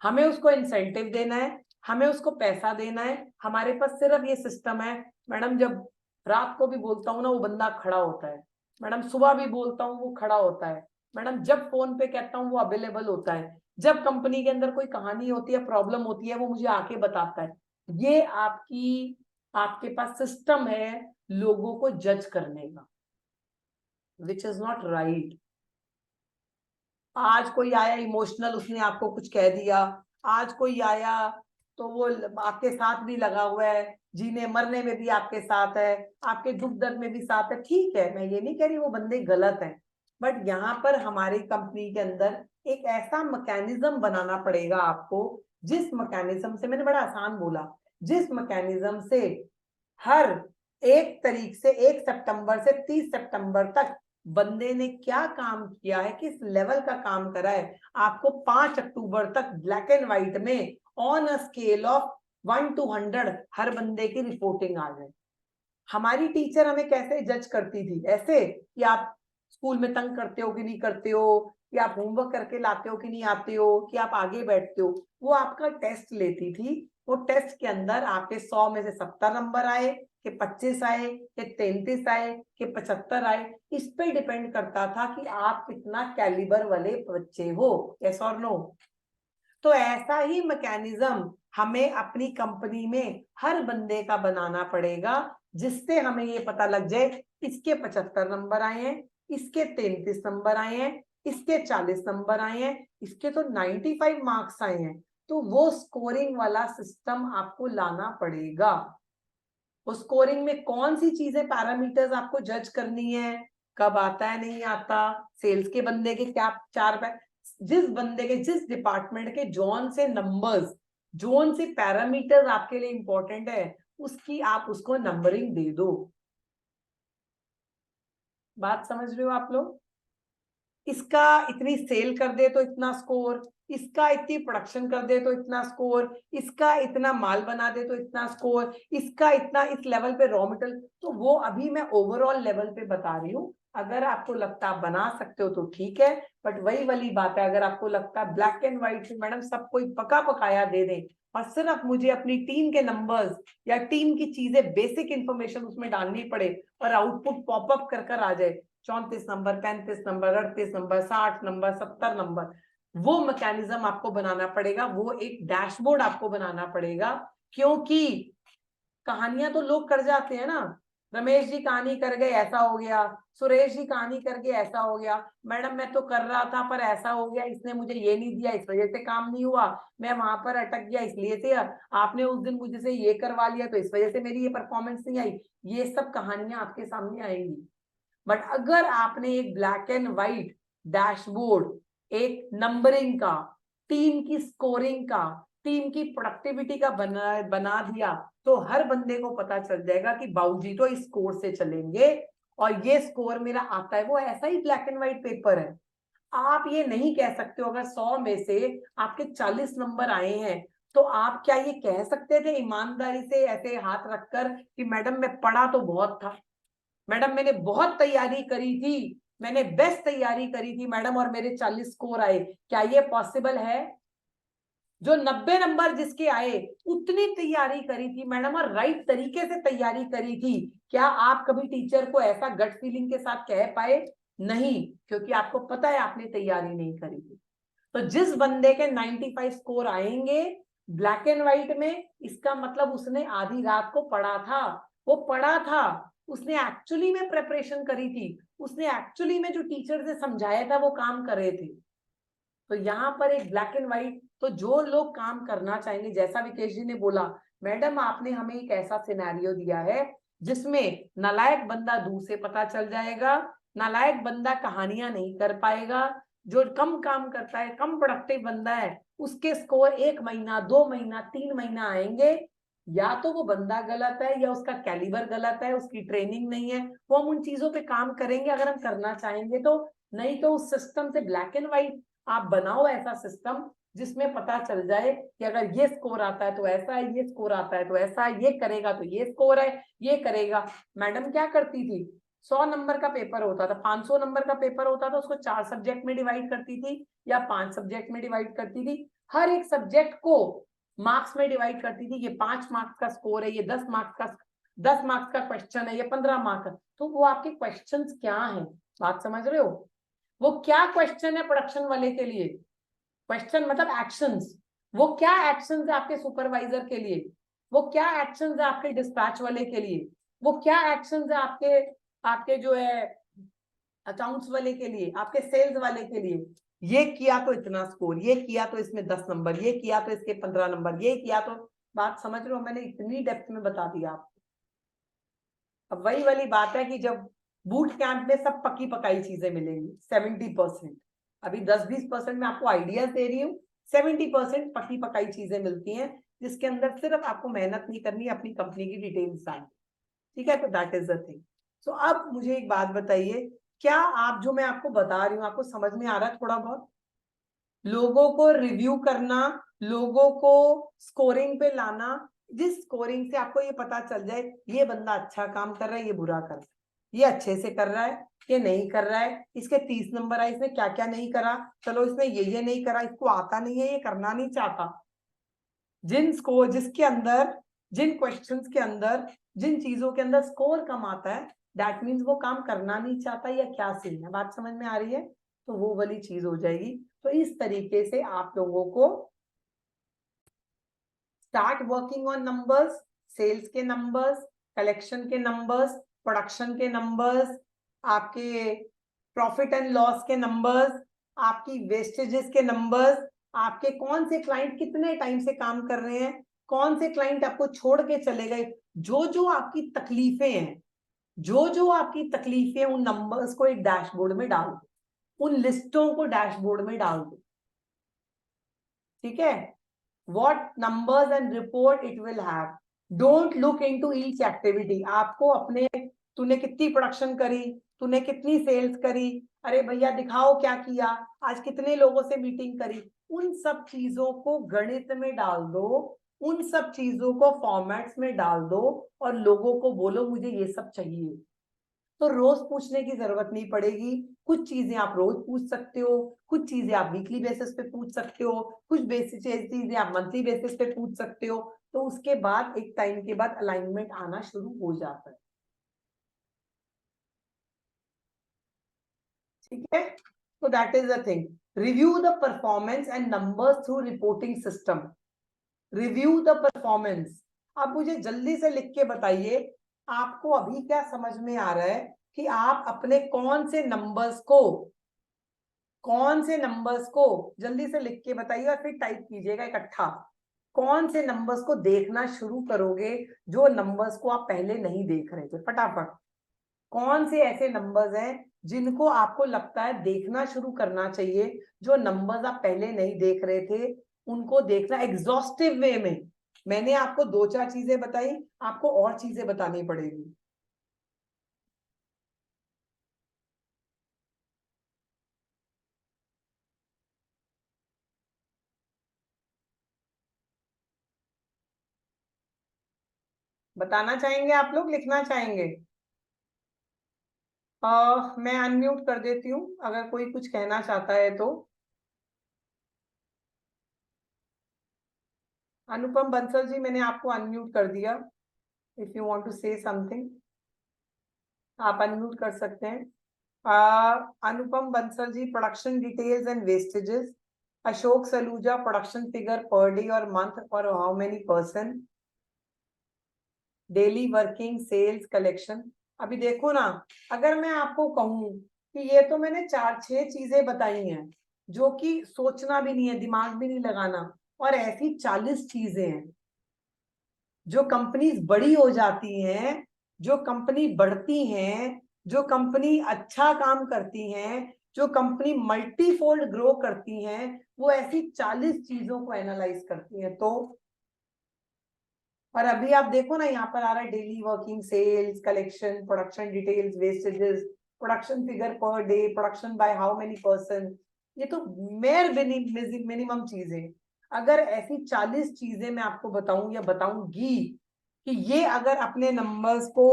Speaker 1: हमें उसको इंसेंटिव देना है, हमें उसको पैसा देना है, हमारे पास सिर्फ ये सिस्टम है। मैडम जब रात को भी बोलता हूँ ना वो बंदा खड़ा होता है, मैडम सुबह भी बोलता हूँ वो खड़ा होता है, मैडम जब फोन पे कहता हूँ वो अवेलेबल होता है, जब कंपनी के अंदर कोई कहानी होती है, प्रॉब्लम होती है, वो मुझे आके बताता है। ये आपके पास सिस्टम है लोगों को जज करने का, विच इज नॉट राइट। आज कोई आया इमोशनल, उसने आपको कुछ कह दिया, आज कोई आया तो वो आपके साथ भी लगा हुआ है, जीने मरने में भी आपके साथ है, आपके दुख दर्द में भी साथ है, ठीक है, मैं ये नहीं कह रही वो बंदे गलत हैं, बट यहाँ पर हमारी कंपनी के अंदर एक ऐसा मैकेनिज्म बनाना पड़ेगा आपको, जिस मैकेनिज्म से, मैंने बड़ा आसान बोला, जिस मैकेनिज्म से हर 1 सितंबर से 30 सितंबर तक बंदे ने क्या काम किया है, किस लेवल का काम करा है, आपको 5 अक्टूबर तक ब्लैक एंड व्हाइट में on a scale of 1 to 100 हर बंदे की रिपोर्टिंग आ जाए। हमारी टीचर हमें कैसे जज करती थी? ऐसे कि आप स्कूल में तंग करते हो कि नहीं करते हो, कि आप होमवर्क करके लाते हो कि नहीं आते हो, कि आप आगे बैठते हो। वो आपका टेस्ट लेती थी, वो टेस्ट के अंदर आपके 100 में से 70 नंबर आए, कि 25 आए, कि 33 आए, कि 75 आए, इस पे डिपेंड करता था कि आप कितना कैलिबर वाले बच्चे हो। यस और नो? तो ऐसा ही मैकेनिज्म हमें अपनी कंपनी में हर बंदे का बनाना पड़ेगा, जिससे हमें ये पता लग जाए इसके 75 नंबर आए हैं, इसके 33 नंबर आए हैं, इसके 40 नंबर आए हैं, इसके तो 95 मार्क्स आए हैं। तो वो स्कोरिंग वाला सिस्टम आपको लाना पड़ेगा। वो स्कोरिंग में कौन सी चीजें, पैरामीटर्स आपको जज करनी है, कब आता है नहीं आता, सेल्स के बंदे के क्या जिस बंदे के, जिस डिपार्टमेंट के जोन से नंबर्स, जोन से पैरामीटर्स आपके लिए इंपॉर्टेंट है, उसकी आप उसको नंबरिंग दे दो। बात समझ रहे हो आप लोग? इसका इतनी सेल कर दे तो इतना स्कोर, इसका इतनी प्रोडक्शन कर दे तो इतना स्कोर, इसका इतना माल बना दे तो इतना स्कोर, इसका इतना इस लेवल पे रॉ मटेरियल, तो वो अभी मैं ओवरऑल लेवल पे बता रही हूँ। अगर आपको लगता है आप बना सकते हो तो ठीक है, बट वही वाली बात है, अगर आपको लगता है ब्लैक एंड व्हाइट मैडम सब कोई पका पकाया दे दे और सिर्फ मुझे अपनी टीम के नंबर्स या टीम की चीजें, बेसिक इंफॉर्मेशन उसमें डालनी पड़े और आउटपुट पॉपअप कर कर आ जाए, 34 number, 35 number, 38 number, 60 number, 70 number, वो मैकेनिज्म आपको बनाना पड़ेगा, वो एक डैशबोर्ड आपको बनाना पड़ेगा। क्योंकि कहानियां तो लोग कर जाते हैं ना, रमेश जी कहानी कर गए ऐसा हो गया, सुरेश जी कहानी करके ऐसा हो गया, मैडम मैं तो कर रहा था पर ऐसा हो गया, इसने मुझे ये नहीं दिया इस वजह से काम नहीं हुआ, मैं वहां पर अटक गया इसलिए से, आपने उस दिन मुझे से ये करवा लिया तो इस वजह से मेरी ये परफॉर्मेंस नहीं आई। ये सब कहानियां आपके सामने आएंगी। बट अगर आपने एक ब्लैक एंड व्हाइट डैशबोर्ड, एक नंबरिंग का, टीम की स्कोरिंग का, टीम की प्रोडक्टिविटी का बना दिया, तो हर बंदे को पता चल जाएगा कि बाबूजी तो इस स्कोर से चलेंगे और ये स्कोर मेरा आता है। वो ऐसा ही ब्लैक एंड व्हाइट पेपर है। आप ये नहीं कह सकते हो, अगर 100 में से आपके 40 नंबर आए हैं, तो आप क्या ये कह सकते थे ईमानदारी से ऐसे हाथ रखकर कि मैडम मैं पढ़ा तो बहुत था, मैडम मैंने बहुत तैयारी करी थी, मैंने बेस्ट तैयारी करी थी मैडम और मेरे 40 स्कोर आए? क्या ये पॉसिबल है? जो 90 नंबर जिसके आए, उतनी तैयारी करी थी मैडम और राइट तरीके से तैयारी करी थी, क्या आप कभी टीचर को ऐसा गट फीलिंग के साथ कह पाए? नहीं, क्योंकि आपको पता है आपने तैयारी नहीं करी थी। तो जिस बंदे के 95 स्कोर आएंगे ब्लैक एंड व्हाइट में, इसका मतलब उसने आधी रात को पढ़ा था, वो पढ़ा था, उसने एक्चुअली में प्रिपरेशन करी थी, उसने एक्चुअली में जो टीचर से समझाया था वो काम कर रहे थे। तो यहाँ पर एक ब्लैक एंड व्हाइट, तो जो लोग काम करना चाहेंगे, जैसा विकेश जी ने बोला, मैडम आपने हमें एक ऐसा सिनेरियो दिया है जिसमें नालायक बंदा दूर से पता चल जाएगा, नालायक बंदा कहानियां नहीं कर पाएगा, जो कम काम करता है, कम प्रोडक्टिव बंदा है, उसके स्कोर 1 महीना 2 महीना 3 महीना आएंगे। या तो वो बंदा गलत है, या उसका कैलिबर गलत है, उसकी ट्रेनिंग नहीं है, वो हम उन चीजों पे काम करेंगे अगर हम करना चाहेंगे तो। नहीं तो उस सिस्टम से ब्लैक एंड व्हाइट आप बनाओ ऐसा सिस्टम जिसमें पता चल जाए कि अगर ये स्कोर आता है तो ऐसा है, ये स्कोर आता है तो ऐसा है, ये करेगा तो ये स्कोर है, ये करेगा। मैडम क्या करती थी, 100 नंबर का पेपर होता था, 500 नंबर का पेपर होता था, उसको 4 सब्जेक्ट में डिवाइड करती थी या 5 सब्जेक्ट में डिवाइड करती थी। हर एक सब्जेक्ट को मार्क्स में डिवाइड करती थी, ये 5 मार्क्स का स्कोर है, ये 10 मार्क्स का क्वेश्चन है, ये 15 मार्क्स का। तो वो आपके क्वेश्चंस क्या है, बात समझ रहे हो? वो क्या क्वेश्चन है प्रोडक्शन वाले के लिए, क्वेश्चन मतलब एक्शंस, वो क्या एक्शंस है आपके सुपरवाइजर के लिए, वो क्या एक्शंस है आपके डिस्पैच वाले के लिए, वो क्या एक्शंस है आपके आपके जो है अकाउंट्स वाले के लिए, आपके सेल्स वाले के लिए। ये किया तो इतना स्कोर, ये किया तो इसमें 10 नंबर, ये किया तो इसके 15 नंबर, ये किया तो। बात समझ रहे हो? मैंने इतनी डेप्थ में बता दिया आपको। अब वही वाली बात है कि जब बूट कैंप में सब पकी पकाई चीजें मिलेंगी 70%, अभी 10-20% में आपको आइडियाज दे रही हूँ, 70% पकी पकाई चीजें मिलती हैं जिसके अंदर सिर्फ आपको मेहनत नहीं करनी, अपनी कंपनी की डिटेल्स डालनी। ठीक है, तो दैट इज द थिंग। सो अब मुझे एक बात बताइए, क्या आप जो मैं आपको बता रही हूँ आपको समझ में आ रहा है थोड़ा बहुत? लोगों को रिव्यू करना, लोगों को स्कोरिंग पे लाना, जिस स्कोरिंग से आपको ये पता चल जाए ये बंदा अच्छा काम कर रहा है, ये बुरा कर रहा है, ये अच्छे से कर रहा है, ये नहीं कर रहा है, इसके 30 नंबर आए, इसने क्या क्या नहीं करा, चलो इसने ये नहीं करा, इसको आता नहीं है, ये करना नहीं चाहता। जिन स्कोर जिसके अंदर, जिन क्वेश्चंस के अंदर, जिन चीजों के अंदर स्कोर कम आता है, दैट मीन्स वो काम करना नहीं चाहता या क्या सीन है, बात समझ में आ रही है? तो वो वाली चीज हो जाएगी। तो इस तरीके से आप लोगों को start working on numbers, sales के नंबर्स, कलेक्शन के नंबर्स, प्रोडक्शन के नंबर्स, आपके प्रॉफिट एंड लॉस के नंबर्स, आपकी वेस्टेजेस के नंबर्स, आपके कौन से क्लाइंट कितने टाइम से काम कर रहे हैं, कौन से क्लाइंट आपको छोड़ के चले गए, जो जो आपकी तकलीफें हैं, जो जो आपकी तकलीफें, उन नंबर्स को एक डैशबोर्ड में डाल दो, उन लिस्टों को डैशबोर्ड में डाल दो। ठीक है, what numbers and report it will have, don't look into each activity। आपको अपने, तूने कितनी प्रोडक्शन करी, तूने कितनी सेल्स करी, अरे भैया दिखाओ क्या किया, आज कितने लोगों से मीटिंग करी, उन सब चीजों को गणित में डाल दो, उन सब चीजों को फॉर्मेट्स में डाल दो और लोगों को बोलो मुझे ये सब चाहिए। तो रोज पूछने की जरूरत नहीं पड़ेगी, कुछ चीजें आप रोज पूछ सकते हो, कुछ चीजें आप वीकली बेसिस पे पूछ सकते हो, कुछ बेसिस चीजें आप मंथली बेसिस पे पूछ सकते हो। तो उसके बाद एक टाइम के बाद अलाइनमेंट आना शुरू हो जाता है। ठीक है, तो that is the thing. Review the performance and numbers through reporting system. Review the performance. अब मुझे जल्दी से लिख के बताइए, आपको अभी क्या समझ में आ रहा है कि आप अपने कौन से नंबर्स को जल्दी से लिख के बताइए और फिर टाइप कीजिएगा इकट्ठा। कौन से नंबर्स को देखना शुरू करोगे, जो नंबर्स को आप पहले नहीं देख रहे थे, फटाफट। कौन से ऐसे नंबर्स हैं जिनको आपको लगता है देखना शुरू करना चाहिए, जो नंबर्स आप पहले नहीं देख रहे थे, उनको देखना एग्जॉस्टिव वे में। मैंने आपको 2-4 चीजें बताई, आपको और चीजें बतानी पड़ेगी। बताना चाहेंगे आप लोग, लिखना चाहेंगे? मैं अनम्यूट कर देती हूँ अगर कोई कुछ कहना चाहता है तो। अनुपम बंसल जी, मैंने आपको अनम्यूट कर दिया, if you want to say something आप अनम्यूट कर सकते हैं। Anupam Bansal ji, production details and wastages. Ashok Saluja, production figure per day और मंथ और how many person, daily working, sales, collection. अभी देखो ना, अगर मैं आपको कहूं कि ये तो मैंने 4-6 चीजें बताई हैं, जो कि सोचना भी नहीं है, दिमाग भी नहीं लगाना, और ऐसी 40 चीजें हैं जो कंपनीज बड़ी हो जाती हैं, जो कंपनी बढ़ती हैं, जो कंपनी अच्छा काम करती हैं, जो कंपनी मल्टीफोल्ड ग्रो करती हैं, वो ऐसी 40 चीजों को एनालाइज करती हैं। तो और अभी आप देखो ना, यहाँ पर आ रहा है daily working, sales, collection, production details, wastages, production figure per day, production by how many person. ये तो मेयर मिनिमम चीजें। अगर ऐसी 40 चीजें मैं आपको बताऊं या बताऊंगी कि ये अगर अपने नंबर्स को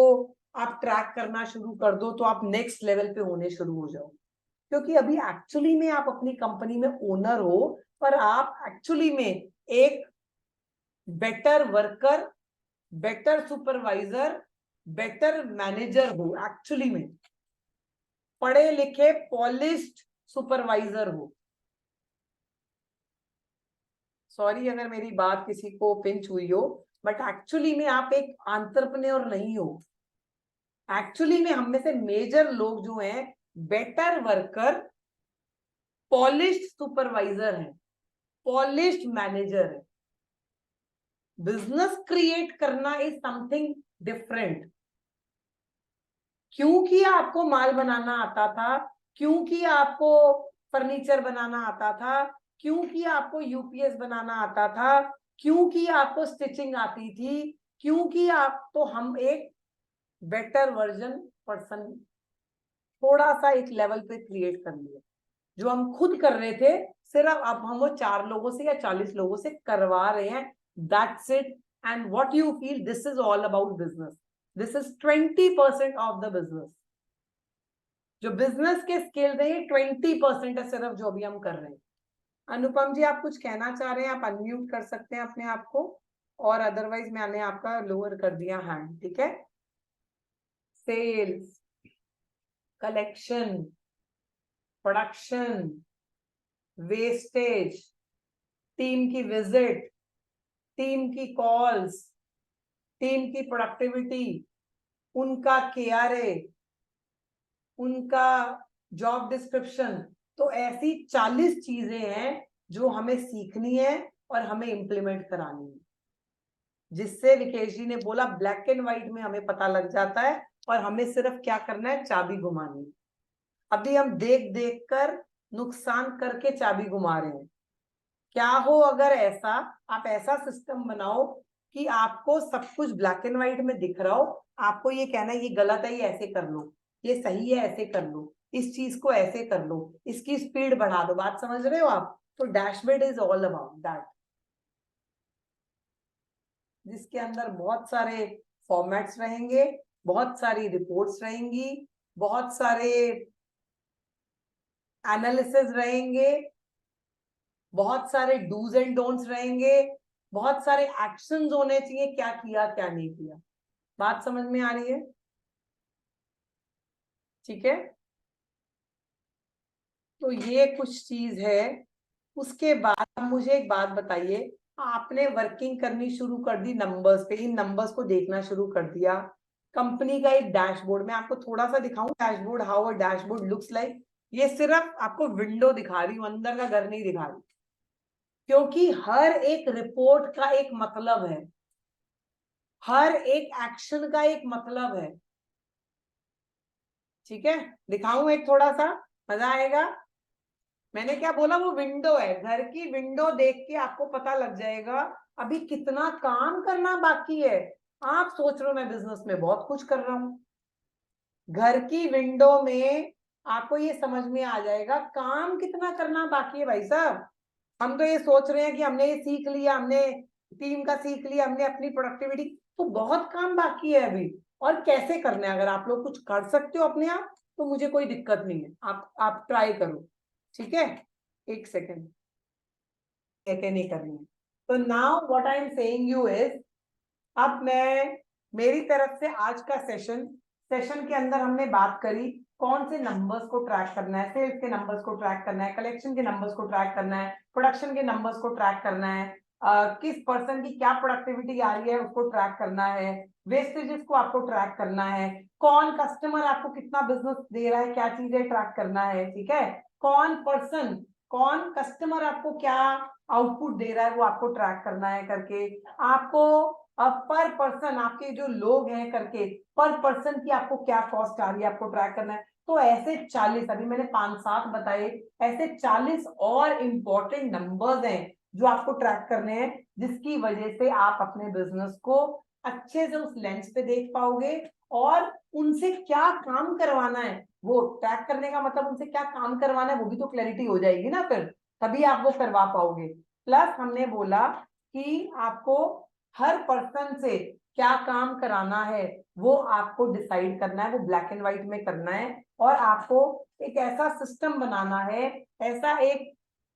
Speaker 1: आप ट्रैक करना शुरू कर दो तो आप नेक्स्ट लेवल पे होने शुरू हो जाओ। क्योंकि अभी एक्चुअली में आप अपनी कंपनी में ओनर हो, पर आप एक्चुअली में एक better worker, better supervisor, better manager हो, एक्चुअली में पढ़े लिखे पॉलिश्ड सुपरवाइजर हो। सॉरी अगर मेरी बात किसी को पिंच हुई हो, बट एक्चुअली में आप एक एंटरप्रेन्योर नहीं हो। एक्चुअली में हम में से मेजर लोग जो हैं बेटर वर्कर, पॉलिश्ड सुपरवाइजर है, पॉलिश्ड मैनेजर है। बिजनेस क्रिएट करना इज समथिंग डिफरेंट। क्योंकि आपको माल बनाना आता था, क्योंकि आपको फर्नीचर बनाना आता था, क्योंकि आपको यूपीएस बनाना आता था, क्योंकि आपको स्टिचिंग आती थी, क्योंकि आप, तो हम एक बेटर वर्जन पर्सन थोड़ा सा एक लेवल पे क्रिएट कर लिए। जो हम खुद कर रहे थे सिर्फ अब हम वो 4 लोगों से या 40 लोगों से करवा रहे हैं। That's it. And what you feel, this is all about business. This is 20% of the business. जो बिजनेस के स्किल्स है ये 20% है सिर्फ, जो अभी हम कर रहे हैं। अनुपम जी आप कुछ कहना चाह रहे हैं, आप अनम्यूट कर सकते हैं अपने आप को, और अदरवाइज मैंने आपका लोअर कर दिया हैंड, ठीक है। Sales, collection, production, wastage, team की विजिट, टीम की कॉल्स, टीम की प्रोडक्टिविटी, उनका केआरए, उनका जॉब डिस्क्रिप्शन। तो ऐसी 40 चीजें हैं जो हमें सीखनी है और हमें इंप्लीमेंट करानी है, जिससे विकेश जी ने बोला ब्लैक एंड व्हाइट में हमें पता लग जाता है और हमें सिर्फ क्या करना है, चाबी घुमानी है। अभी हम देख देख कर नुकसान करके चाबी घुमा रहे हैं। क्या हो अगर ऐसा, आप ऐसा सिस्टम बनाओ कि आपको सब कुछ ब्लैक एंड व्हाइट में दिख रहा हो, आपको ये कहना है ये गलत है, ये ऐसे कर लो, ये सही है ऐसे कर लो, इस चीज को ऐसे कर लो, इसकी स्पीड बढ़ा दो। बात समझ रहे हो आप? तो dashboard is all about that, जिसके अंदर बहुत सारे फॉर्मेट्स रहेंगे, बहुत सारी रिपोर्ट्स रहेंगी, बहुत सारे एनालिसिस रहेंगे, बहुत सारे डूज एंड डोंट्स रहेंगे, बहुत सारे एक्शंस होने चाहिए, क्या किया क्या नहीं किया। बात समझ में आ रही है? ठीक है, तो ये कुछ चीज है। उसके बाद मुझे एक बात बताइए, आपने वर्किंग करनी शुरू कर दी नंबर्स पे, इन नंबर्स को देखना शुरू कर दिया, कंपनी का एक डैशबोर्ड, मैं आपको थोड़ा सा दिखाऊं dashboard, how a dashboard looks like. ये सिर्फ आपको विंडो दिखा रही हूं, अंदर का घर नहीं दिखा रही, क्योंकि हर एक रिपोर्ट का एक मतलब है, हर एक एक्शन का एक मतलब है। ठीक है, दिखाऊं एक थोड़ा सा, मजा आएगा। मैंने क्या बोला, वो विंडो है, घर की विंडो देख के आपको पता लग जाएगा अभी कितना काम करना बाकी है। आप सोच रहे हो मैं बिजनेस में बहुत कुछ कर रहा हूं, घर की विंडो में आपको ये समझ में आ जाएगा काम कितना करना बाकी है भाई साहब। हम तो ये सोच रहे हैं कि हमने ये सीख लिया, हमने टीम का सीख लिया, हमने अपनी प्रोडक्टिविटी, तो बहुत काम बाकी है अभी। और कैसे करना है, अगर आप लोग कुछ कर सकते हो अपने आप तो मुझे कोई दिक्कत नहीं है, आप ट्राई करो। ठीक है, एक सेकेंड, कहते नहीं करनी है। तो now what I am saying you is, अब मैं मेरी तरफ से आज का सेशन के अंदर हमने बात करी कौन से नंबर्स को ट्रैक करना है, सेल्स के नंबर्स को ट्रैक करना है, कलेक्शन के नंबर्स को ट्रैक करना है, प्रोडक्शन के नंबर्स को ट्रैक करना है, किस पर्सन की क्या प्रोडक्टिविटी आ रही है उसको ट्रैक करना है, वेस्टेजेस को आपको ट्रैक करना है, कौन कस्टमर आपको कितना बिजनेस दे रहा है, क्या चीजें ट्रैक करना है। ठीक है, कौन पर्सन कौन कस्टमर आपको क्या आउटपुट दे रहा है वो आपको ट्रैक करना है करके, आपको पर पर्सन आपके जो लोग हैं करके पर पर्सन की आपको क्या कॉस्ट आ रही है आपको ट्रैक करना है। तो ऐसे 40, अभी मैंने 5-7 बताए, ऐसे 40 और इंपॉर्टेंट नंबर्स हैं जो आपको ट्रैक करने हैं, जिसकी वजह से आप अपने बिजनेस को अच्छे से उस लेंस पे देख पाओगे और उनसे क्या काम करवाना है, वो ट्रैक करने का मतलब उनसे क्या काम करवाना है वो भी तो क्लैरिटी हो जाएगी ना, फिर तभी आप वो करवा पाओगे। प्लस हमने बोला कि आपको हर पर्सन से क्या काम कराना है वो आपको डिसाइड करना है, वो ब्लैक एंड व्हाइट में करना है, और आपको एक ऐसा सिस्टम बनाना है, ऐसा एक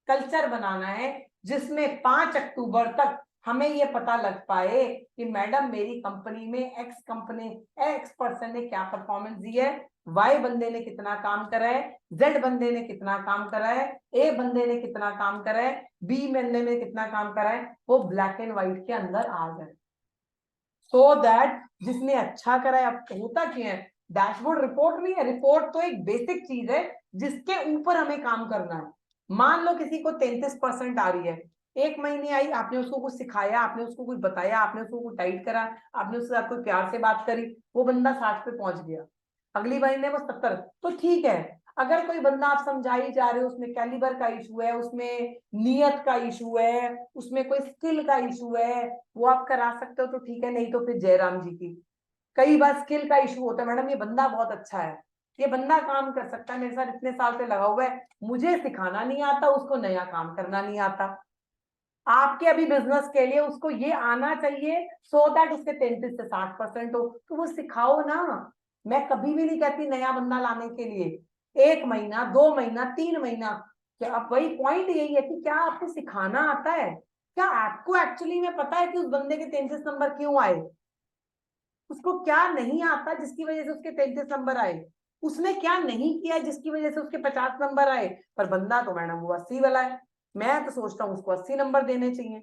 Speaker 1: कल्चर बनाना है जिसमें 5 अक्टूबर तक हमें ये पता लग पाए कि मैडम मेरी कंपनी में एक्स पर्सन ने क्या परफॉर्मेंस दी है, वाई बंदे ने कितना काम करा है, जेड बंदे ने कितना काम करा है, ए बंदे ने कितना काम करा है, बी बंदे ने कितना काम करा है, वो ब्लैक एंड व्हाइट के अंदर आ जाए, सो दैट जिसने अच्छा करा है। अब होता क्या है, डैशबोर्ड रिपोर्ट नहीं है, रिपोर्ट तो एक बेसिक चीज है जिसके ऊपर हमें काम करना है। मान लो किसी को 33% आ रही है, एक महीने आई, आपने उसको कुछ सिखाया, आपने उसको कुछ बताया, आपने उसको कुछ टाइट करा, आपने उसके साथ कोई प्यार से बात करी, वो बंदा 60 पे पहुंच गया, अगली महीने वो 70, तो ठीक है। अगर कोई बंदा आप समझाई जा रहे हो उसमें कैलिबर का इशू है, उसमें नियत का इशू है, उसमें कोई स्किल का इशू है, वो आप करा सकते हो तो ठीक है, नहीं तो फिर जयराम जी की। कई बार स्किल का इशू होता है, मैडम ये बंदा बहुत अच्छा है, ये बंदा काम कर सकता है, मेरे साथ इतने साल से लगा हुआ है, मुझे सिखाना नहीं आता, उसको नया काम करना नहीं आता। आपके अभी बिजनेस के लिए उसको ये आना चाहिए सो दैट उसके 33 से 60% हो, तो वो सिखाओ ना। मैं कभी भी नहीं कहती नया बंदा लाने के लिए 1 महीना 2 महीना 3 महीना, क्या आप, वही पॉइंट यही है कि क्या आपको सिखाना आता है, क्या आपको एक्चुअली में पता है कि उस बंदे के 33 नंबर क्यों आए, उसको क्या नहीं आता जिसकी वजह से उसके 33 नंबर आए, उसने क्या नहीं किया जिसकी वजह से उसके 50 नंबर आए, पर बंदा तो मैडम वो 80 वाला है, मैं तो सोचता हूँ उसको 80 नंबर देने चाहिए।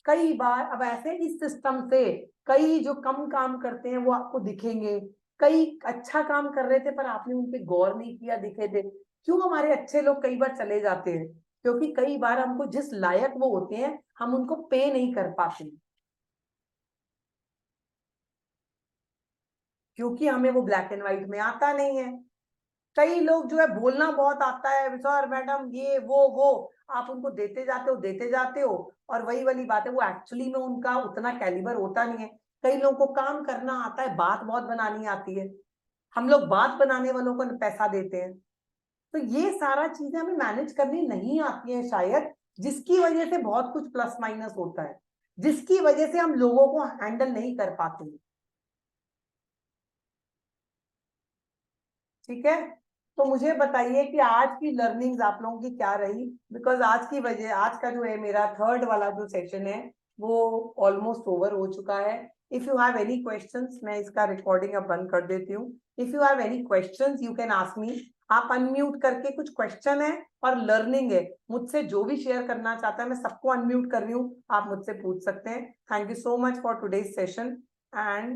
Speaker 1: कई बार अब ऐसे इस सिस्टम से कई जो कम काम करते हैं वो आपको दिखेंगे, कई अच्छा काम कर रहे थे पर आपने उन पे गौर नहीं किया दिखे थे। क्यों हमारे अच्छे लोग कई बार चले जाते हैं, क्योंकि कई बार हमको जिस लायक वो होते हैं हम उनको पे नहीं कर पाते, क्योंकि हमें वो ब्लैक एंड व्हाइट में आता नहीं है। कई लोग जो है बोलना बहुत आता है, सर मैडम ये वो आप उनको देते जाते हो, और वही वाली बात है, वो एक्चुअली में उनका उतना कैलिबर होता नहीं है। कई लोगों को काम करना आता है, बात बहुत बनानी आती है, हम लोग बात बनाने वालों को पैसा देते हैं, तो ये सारा चीजें हमें मैनेज करनी नहीं आती है शायद, जिसकी वजह से बहुत कुछ प्लस माइनस होता है, जिसकी वजह से हम लोगों को हैंडल नहीं कर पाते। ठीक है, तो मुझे बताइए कि आज की लर्निंग्स आप लोगों की क्या रही, बिकॉज आज की वजह, आज का जो है मेरा थर्ड वाला जो सेशन है वो ऑलमोस्ट ओवर हो चुका है। If you have any questions, मैं इसका रिकॉर्डिंग अब बंद कर देती हूँ। If you have any questions you can ask me, आप अनम्यूट करके, कुछ क्वेश्चन है और लर्निंग है, मुझसे जो भी शेयर करना चाहता है, मैं सबको अनम्यूट कर रही हूँ, आप मुझसे पूछ सकते हैं। Thank you so much for today's session and